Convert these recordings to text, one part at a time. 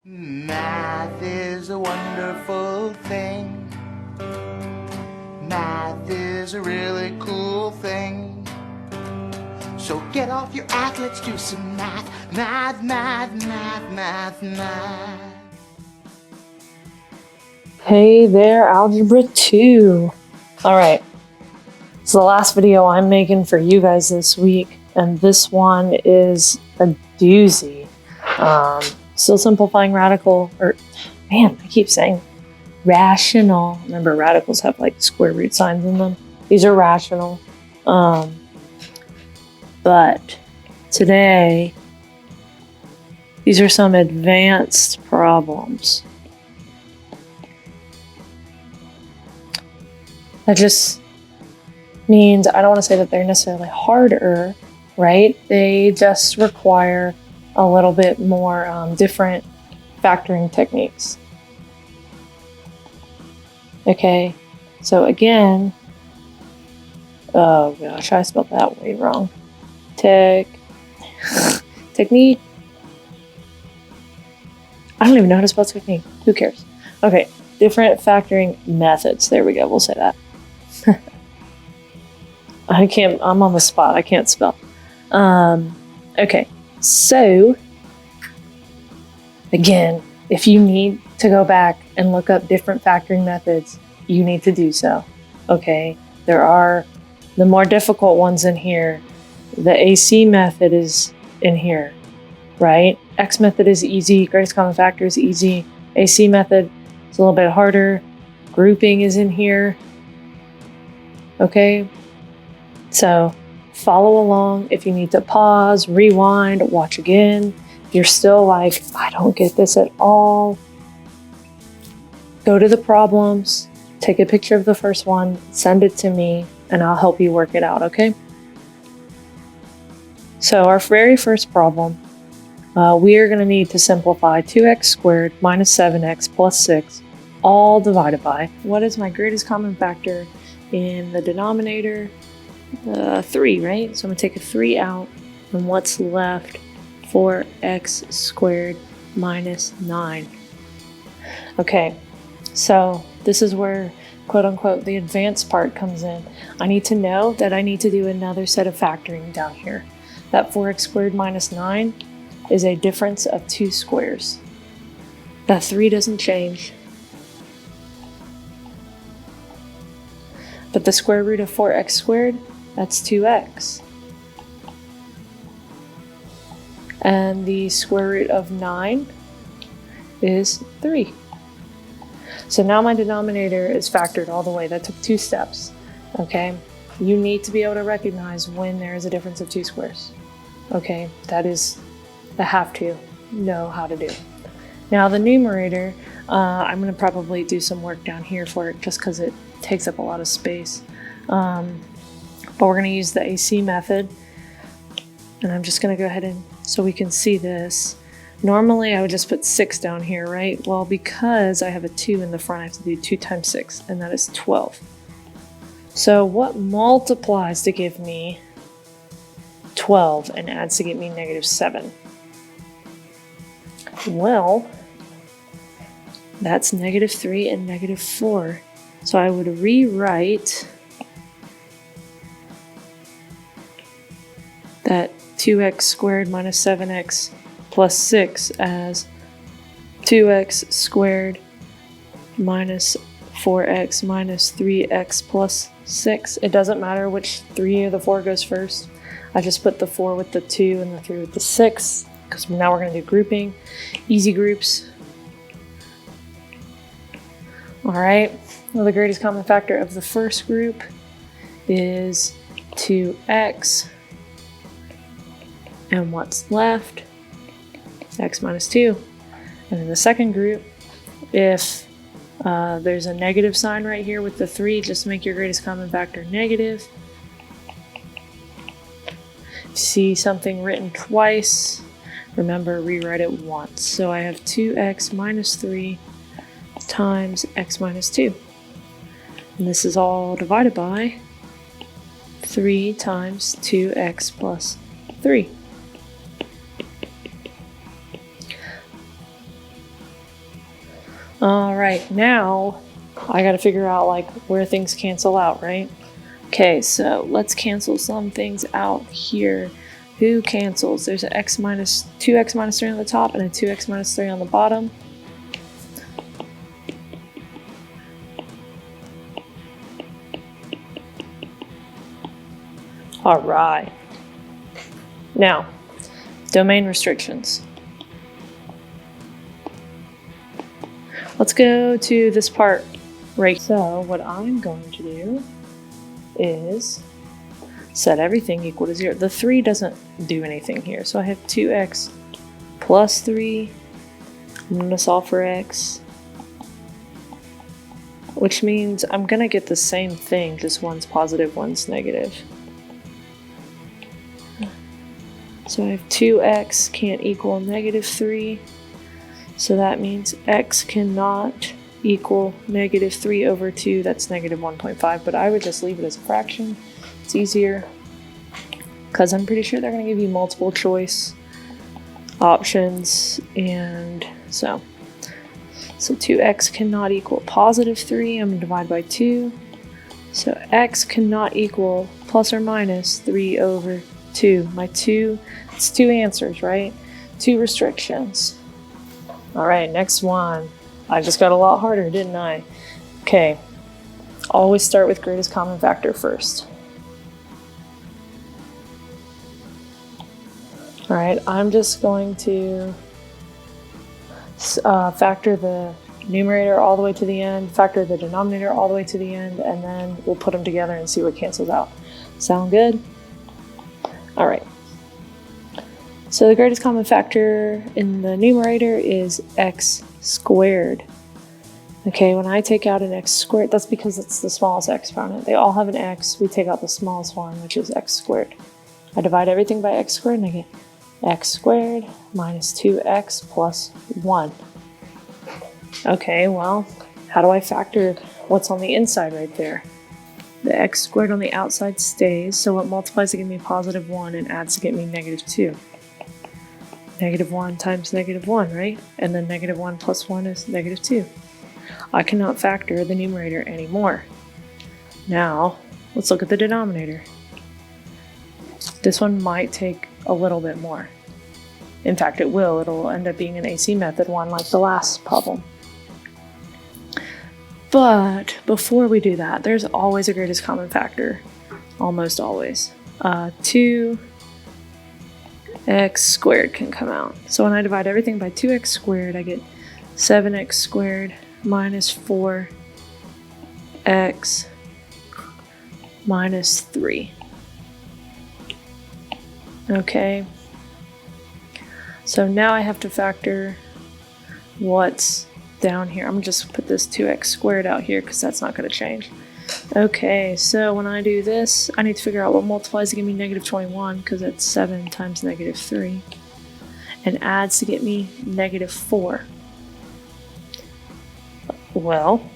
Math is a wonderful thing. Math is a really cool thing. So get off your act, let's do some math. Math, math, math, math, math. Hey there, Algebra 2. All right, it's the last video I'm making for you guys this week, and this one is a doozy. Still simplifying radical, or man, I keep saying rational. Remember, radicals have like square root signs in them. These are rational. But today, these are some advanced problems. That just means I don't want to say that they're necessarily harder, right? They just require a little bit more different factoring techniques. Okay, so again, oh gosh, I spelled that way wrong. Technique. I don't even know how to spell technique. Who cares? Okay, different factoring methods. There we go. We'll say that. I'm on the spot. I can't spell. Okay, so again, if you need to go back and look up different factoring methods, you need to do so. Okay, there are the more difficult ones in here. The AC method is in here, right? X method is easy. Greatest common factor is easy. AC method is a little bit harder. Grouping is in here. Okay, so follow along. If you need to pause, rewind, watch again. If you're still like, I don't get this at all, go to the problems, take a picture of the first one, send it to me, and I'll help you work it out, okay? So our very first problem, we are going to need to simplify 2x squared minus 7x plus 6, all divided by, what is my greatest common factor in the denominator? 3, right? So I'm going to take a 3 out, and what's left? 4x squared minus 9. Okay, so this is where, quote unquote, the advanced part comes in. I need to know that I need to do another set of factoring down here. That 4x squared minus 9 is a difference of 2 squares. That 3 doesn't change. But the square root of 4x squared, that's 2x. And the square root of 9 is 3. So now my denominator is factored all the way. That took 2 steps, okay? You need to be able to recognize when there is a difference of 2 squares, okay? That is the have to know how to do. Now the numerator, I'm gonna probably do some work down here for it just because it takes up a lot of space. But we're going to use the AC method, and I'm just going to go ahead and so we can see this. Normally I would just put 6 down here, right? Well, because I have a 2 in the front, I have to do 2 times 6, and that is 12. So what multiplies to give me 12 and adds to get me negative 7? Well, that's negative 3 and negative 4. So I would rewrite that 2x squared minus 7x plus 6 as 2x squared minus 4x minus 3x plus 6. It doesn't matter which 3 of the 4 goes first. I just put the 4 with the 2 and the 3 with the 6 because now we're going to do grouping. Easy groups. All right. Well, the greatest common factor of the first group is 2x. And what's left? X minus 2. And in the second group, if there's a negative sign right here with the 3, just make your greatest common factor negative. If you see something written twice, remember, rewrite it once. So I have 2x minus 3 times x minus 2. And this is all divided by 3 times 2x plus 3. All right, now I got to figure out like where things cancel out, right? Okay, so let's cancel some things out here. Who cancels? There's an 2x minus 3 on the top and a 2x minus 3 on the bottom. All right. Now, domain restrictions. Let's go to this part right. So what I'm going to do is set everything equal to 0. The 3 doesn't do anything here, so I have 2x plus 3. I'm going to solve for x, which means I'm going to get the same thing, just one's positive, one's negative. So I have 2x can't equal negative 3, so that means x cannot equal negative 3 over 2, that's negative 1.5, but I would just leave it as a fraction. It's easier, because I'm pretty sure they're going to give you multiple choice options, and so 2x cannot equal positive 3, I'm going to divide by 2, so x cannot equal plus or minus 3 over 2. It's 2 answers, right? 2 restrictions. All right, next one. I just got a lot harder, didn't I? Okay, always start with greatest common factor first. All right, I'm just going to factor the numerator all the way to the end, factor the denominator all the way to the end, and then we'll put them together and see what cancels out. Sound good? All right. So the greatest common factor in the numerator is x squared. Okay, when I take out an x squared, that's because it's the smallest exponent. They all have an x. We take out the smallest one, which is x squared. I divide everything by x squared and I get x squared minus 2x plus 1. Okay, well, how do I factor what's on the inside right there? The x squared on the outside stays, so what multiplies to give me positive 1 and adds to get me negative 2? Negative 1 times negative 1, right? And then negative 1 plus 1 is negative 2. I cannot factor the numerator anymore. Now, let's look at the denominator. This one might take a little bit more. In fact, it will. It'll end up being an AC method one like the last problem. But before we do that, there's always a greatest common factor. Almost always. 2x squared can come out. So when I divide everything by 2x squared, I get 7x squared minus 4x minus 3. Okay. So now I have to factor what's down here. I'm gonna just put this 2x squared out here because that's not going to change. Okay, so when I do this, I need to figure out what multiplies to give me negative 21 because it's 7 times negative 3, and adds to get me negative 4. Well,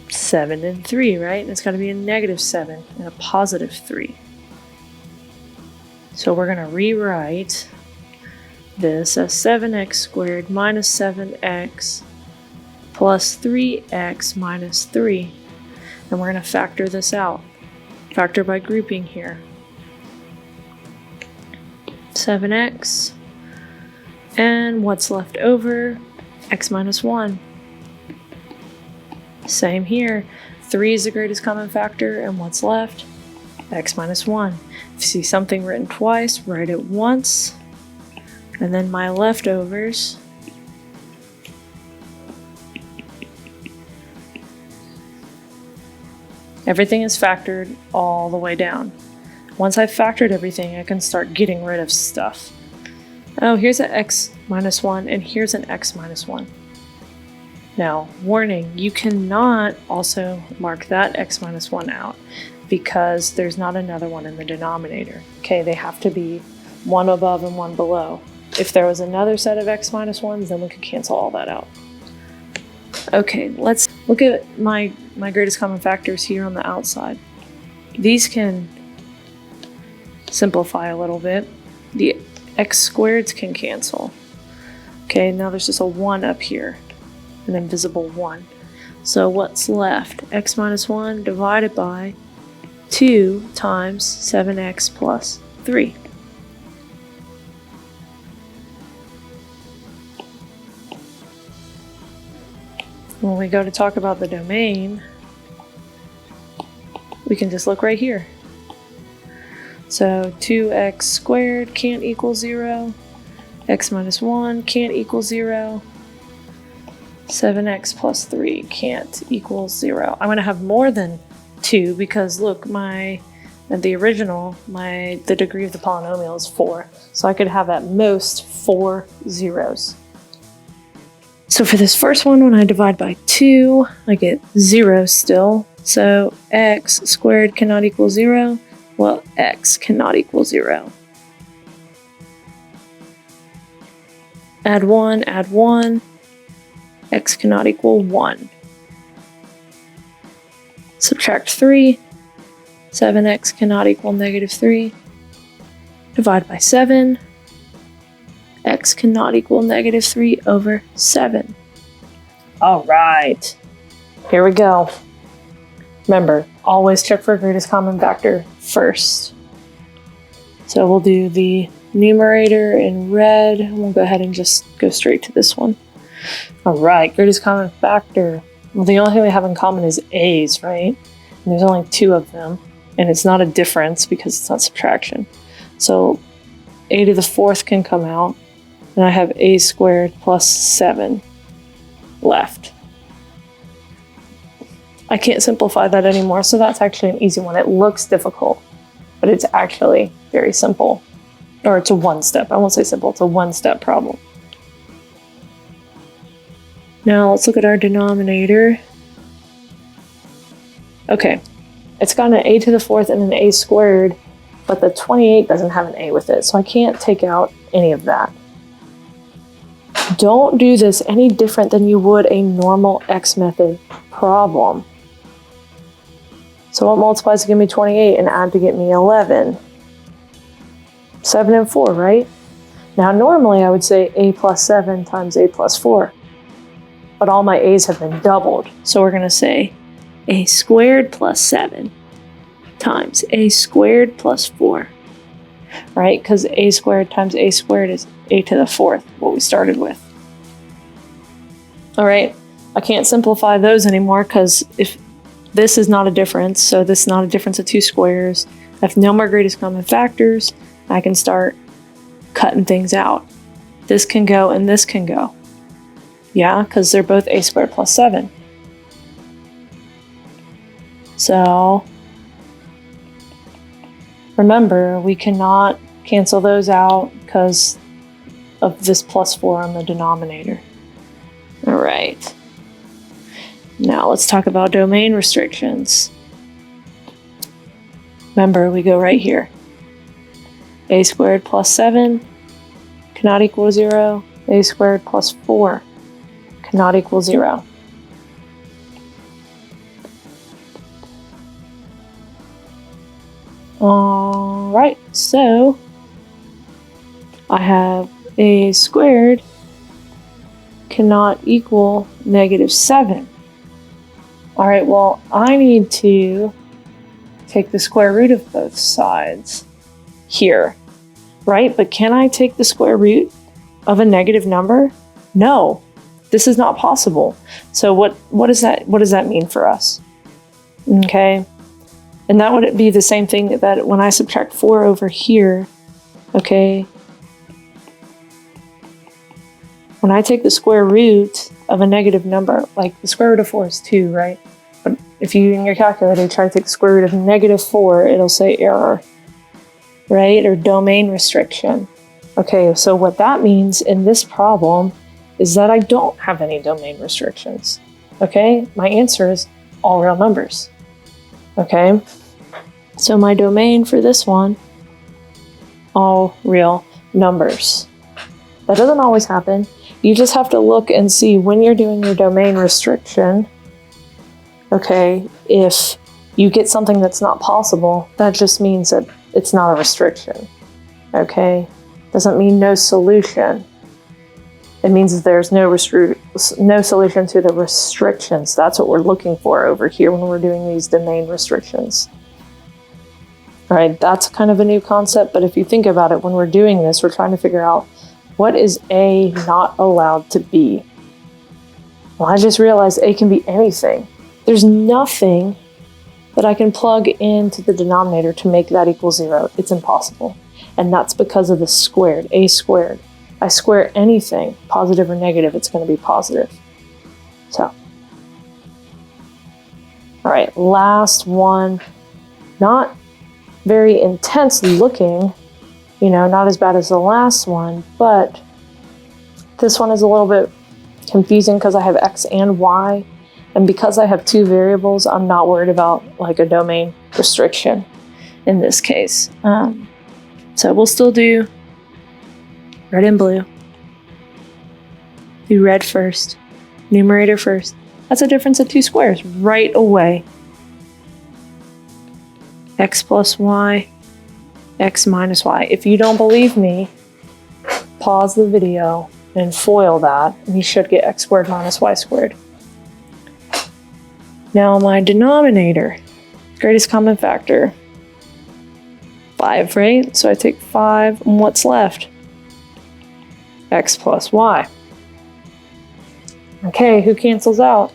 7 and 3, right? And it's got to be a negative 7 and a positive 3. So we're going to rewrite this as 7x squared minus 7x plus 3x minus 3. And we're going to factor this out. Factor by grouping here. 7x. And what's left over? X minus 1. Same here. 3 is the greatest common factor, and what's left? X minus 1. If you see something written twice, write it once. And then my leftovers. Everything is factored all the way down. Once I've factored everything, I can start getting rid of stuff. Oh, here's an x minus 1, and here's an x minus 1. Now, warning, you cannot also mark that x minus 1 out because there's not another one in the denominator. Okay, they have to be one above and one below. If there was another set of x minus 1s, then we could cancel all that out. Okay, let's look at my greatest common factors here on the outside. These can simplify a little bit. The x squareds can cancel. Okay, now there's just a 1 up here. an invisible 1. So what's left? X minus 1 divided by 2 times 7x plus 3. When we go to talk about the domain, we can just look right here. So 2x squared can't equal 0. X minus 1 can't equal 0. 7x plus 3 can't equal 0. I'm going to have more than 2 because look, the degree of the polynomial is 4. So I could have at most 4 zeros. So for this first one, when I divide by 2, I get 0 still. So x squared cannot equal 0. Well, x cannot equal 0. Add 1, add 1. X cannot equal 1. Subtract 3. 7x cannot equal negative 3. Divide by 7. X cannot equal negative 3 over 7. All right, here we go. Remember, always check for greatest common factor first. So we'll do the numerator in red, and we'll go ahead and just go straight to this one. All right, greatest common factor. Well, the only thing we have in common is a's, right? And there's only 2 of them, and it's not a difference because it's not subtraction. So a to the 4th can come out, and I have a squared plus 7 left. I can't simplify that anymore, so that's actually an easy one. It looks difficult, but it's actually very simple. Or it's a one-step. I won't say simple, it's a one-step problem. Now let's look at our denominator. Okay, it's got an a to the 4th and an a squared, but the 28 doesn't have an a with it, so I can't take out any of that. Don't do this any different than you would a normal X method problem. So what multiplies to give me 28 and add to get me 11? 7 and 4, right? Now normally I would say a plus 7 times a plus 4. But all my a's have been doubled. So we're going to say a squared plus 7 times a squared plus 4. Right? Because a squared times a squared is a to the 4th, what we started with. All right, I can't simplify those anymore because if this is not a difference, so this is not a difference of 2 squares, I have no more greatest common factors, I can start cutting things out. This can go and this can go. Yeah, because they're both a squared plus 7. So remember, we cannot cancel those out because of this plus 4 on the denominator. All right. Now let's talk about domain restrictions. Remember, we go right here. A squared plus 7 cannot equal 0. A squared plus 4 cannot equal 0. All right, so I have a squared cannot equal negative 7. All right, well, I need to take the square root of both sides here, right? But can I take the square root of a negative number? No, this is not possible. So what does that mean for us? Okay, and that would be the same thing that when I subtract 4 over here, okay, when I take the square root of a negative number, like the square root of 4 is 2, right? But if you, in your calculator, try to take the square root of negative 4, it'll say error, right? Or domain restriction. Okay, so what that means in this problem is that I don't have any domain restrictions. Okay, my answer is all real numbers. Okay, so my domain for this one, all real numbers. That doesn't always happen. You just have to look and see when you're doing your domain restriction, okay, if you get something that's not possible, that just means that it's not a restriction, okay? Doesn't mean no solution. It means that there's no solution to the restrictions. That's what we're looking for over here when we're doing these domain restrictions. All right, that's kind of a new concept, but if you think about it, when we're doing this, we're trying to figure out what is A not allowed to be. Well, I just realized A can be anything. There's nothing that I can plug into the denominator to make that equal 0. It's impossible. And that's because of the squared, A squared. I square anything, positive or negative, it's going to be positive. So, all right, last one. Not very intense looking, you know, not as bad as the last one, but this one is a little bit confusing because I have X and Y. And because I have 2 variables, I'm not worried about like a domain restriction in this case. So we'll still do red and blue. Do red first, numerator first. That's a difference of 2 squares right away. X plus Y, X minus Y. If you don't believe me, pause the video and FOIL that, and you should get X squared minus Y squared. Now my denominator, greatest common factor, 5, right? So I take 5, and what's left? X plus Y. Okay, who cancels out?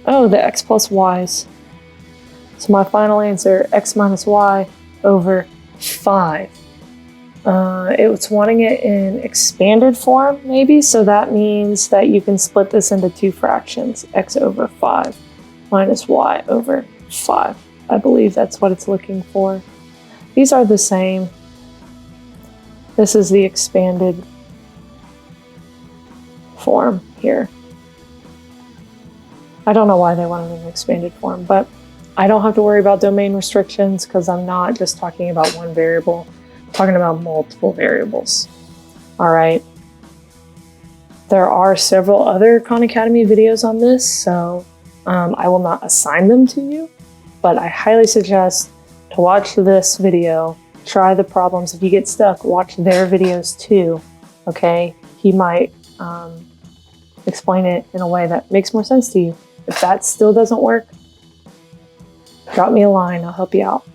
Oh, the X plus Y's. So my final answer, X minus Y over 5. It's wanting it in expanded form, maybe, so that means that you can split this into 2 fractions, X over 5 minus Y over 5. I believe that's what it's looking for. These are the same. This is the expanded form here. I don't know why they want it in expanded form, but I don't have to worry about domain restrictions because I'm not just talking about one variable. I'm talking about multiple variables. All right. There are several other Khan Academy videos on this, so I will not assign them to you, but I highly suggest to watch this video, try the problems. If you get stuck, watch their videos too, okay? He might explain it in a way that makes more sense to you. If that still doesn't work, drop me a line, I'll help you out.